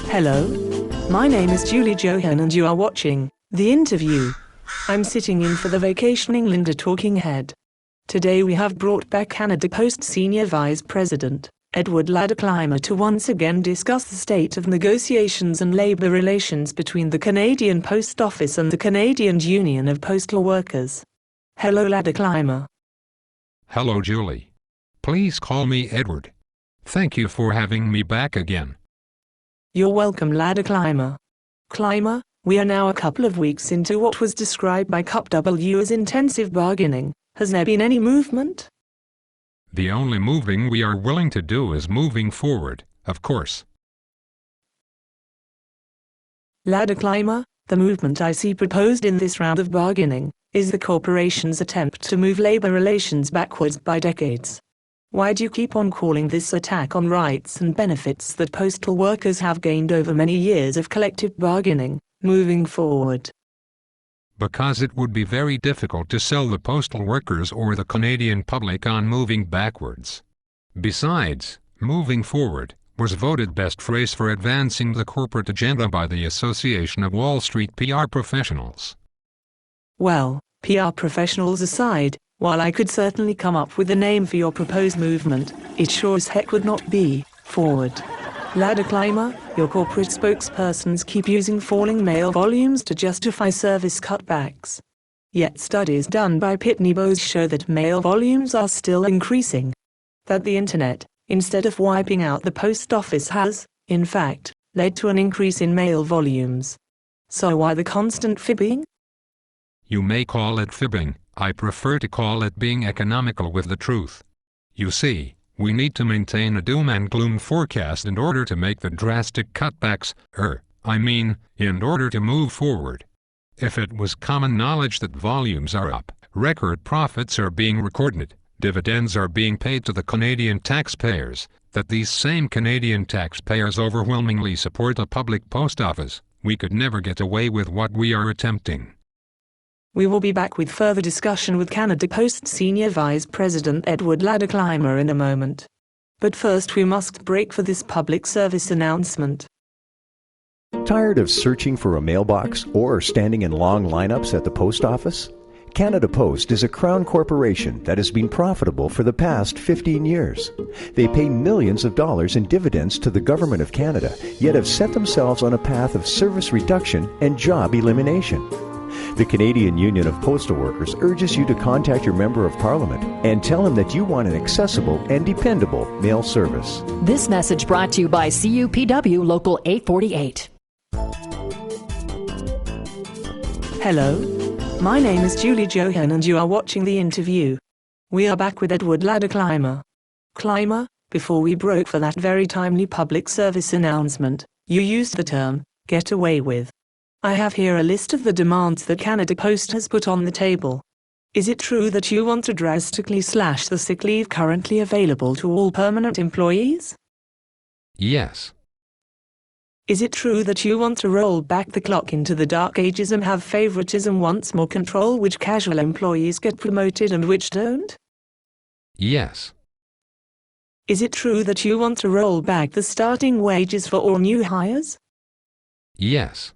Hello, my name is Julie Johan and you are watching The Interview. I'm sitting in for the vacationing Linda talking head. Today we have brought back Canada Post Senior Vice President, Edward Ladderclimber, to once again discuss the state of negotiations and labour relations between the Canadian Post Office and the Canadian Union of Postal Workers. Hello Ladderclimber. Hello Julie. Please call me Edward. Thank you for having me back again. You're welcome Ladderclimber. Climber, we are now a couple of weeks into what was described by CUPW as intensive bargaining. Has there been any movement? The only moving we are willing to do is moving forward, of course. Ladderclimber, the movement I see proposed in this round of bargaining is the corporation's attempt to move labor relations backwards by decades. Why do you keep on calling this attack on rights and benefits that postal workers have gained over many years of collective bargaining, moving forward? Because it would be very difficult to sell the postal workers or the Canadian public on moving backwards. Besides, moving forward was voted best phrase for advancing the corporate agenda by the Association of Wall Street PR Professionals. Well, PR professionals aside, while I could certainly come up with a name for your proposed movement, it sure as heck would not be forward. Ladderclimber, your corporate spokespersons keep using falling mail volumes to justify service cutbacks. Yet studies done by Pitney Bowes show that mail volumes are still increasing. That the internet, instead of wiping out the post office, has, in fact, led to an increase in mail volumes. So why the constant fibbing? You may call it fibbing. I prefer to call it being economical with the truth. You see, we need to maintain a doom and gloom forecast in order to make the drastic cutbacks, in order to move forward. If it was common knowledge that volumes are up, record profits are being recorded, dividends are being paid to the Canadian taxpayers, that these same Canadian taxpayers overwhelmingly support the public post office, we could never get away with what we are attempting. We will be back with further discussion with Canada Post Senior Vice President Edward Ladderclimber in a moment. But first we must break for this public service announcement. Tired of searching for a mailbox or standing in long lineups at the post office? Canada Post is a crown corporation that has been profitable for the past 15 years. They pay millions of dollars in dividends to the Government of Canada, yet have set themselves on a path of service reduction and job elimination. The Canadian Union of Postal Workers urges you to contact your Member of Parliament and tell him that you want an accessible and dependable mail service. This message brought to you by CUPW Local 848. Hello, my name is Julie Johan and you are watching The Interview. We are back with Edward Ladderclimber. Climber, before we broke for that very timely public service announcement, you used the term, get away with. I have here a list of the demands that Canada Post has put on the table. Is it true that you want to drastically slash the sick leave currently available to all permanent employees? Yes. Is it true that you want to roll back the clock into the dark ages and have favoritism once more, control which casual employees get promoted and which don't? Yes. Is it true that you want to roll back the starting wages for all new hires? Yes.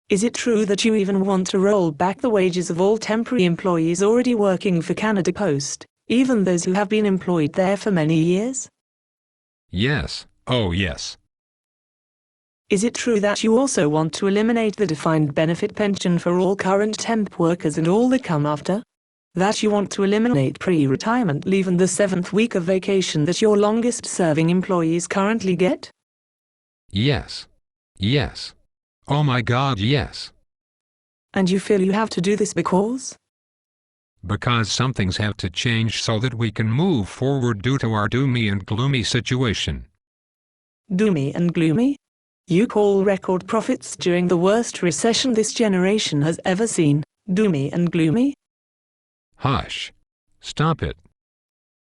Is it true that you even want to roll back the wages of all temporary employees already working for Canada Post, even those who have been employed there for many years? Yes. Oh yes. Is it true that you also want to eliminate the defined benefit pension for all current temp workers and all that come after? That you want to eliminate pre-retirement leave and the 7th week of vacation that your longest-serving employees currently get? Yes. Yes. Oh my God, yes. And you feel you have to do this because? Because some things have to change so that we can move forward due to our doomy and gloomy situation. Doomy and gloomy? You call record profits during the worst recession this generation has ever seen doomy and gloomy? Hush. Stop it.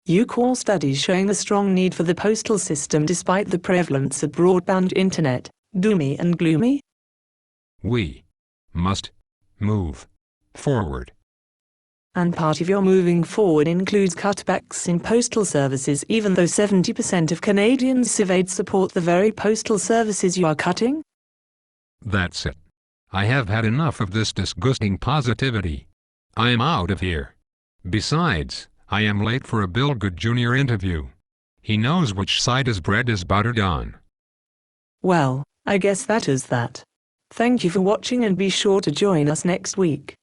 You call studies showing the strong need for the postal system despite the prevalence of broadband internet doomy and gloomy? We must move forward. And part of your moving forward includes cutbacks in postal services, even though 70% of Canadians surveyed support the very postal services you are cutting? That's it. I have had enough of this disgusting positivity. I am out of here. Besides, I am late for a Bill Good Jr. interview. He knows which side his bread is buttered on. Well, I guess that is that. Thank you for watching and be sure to join us next week.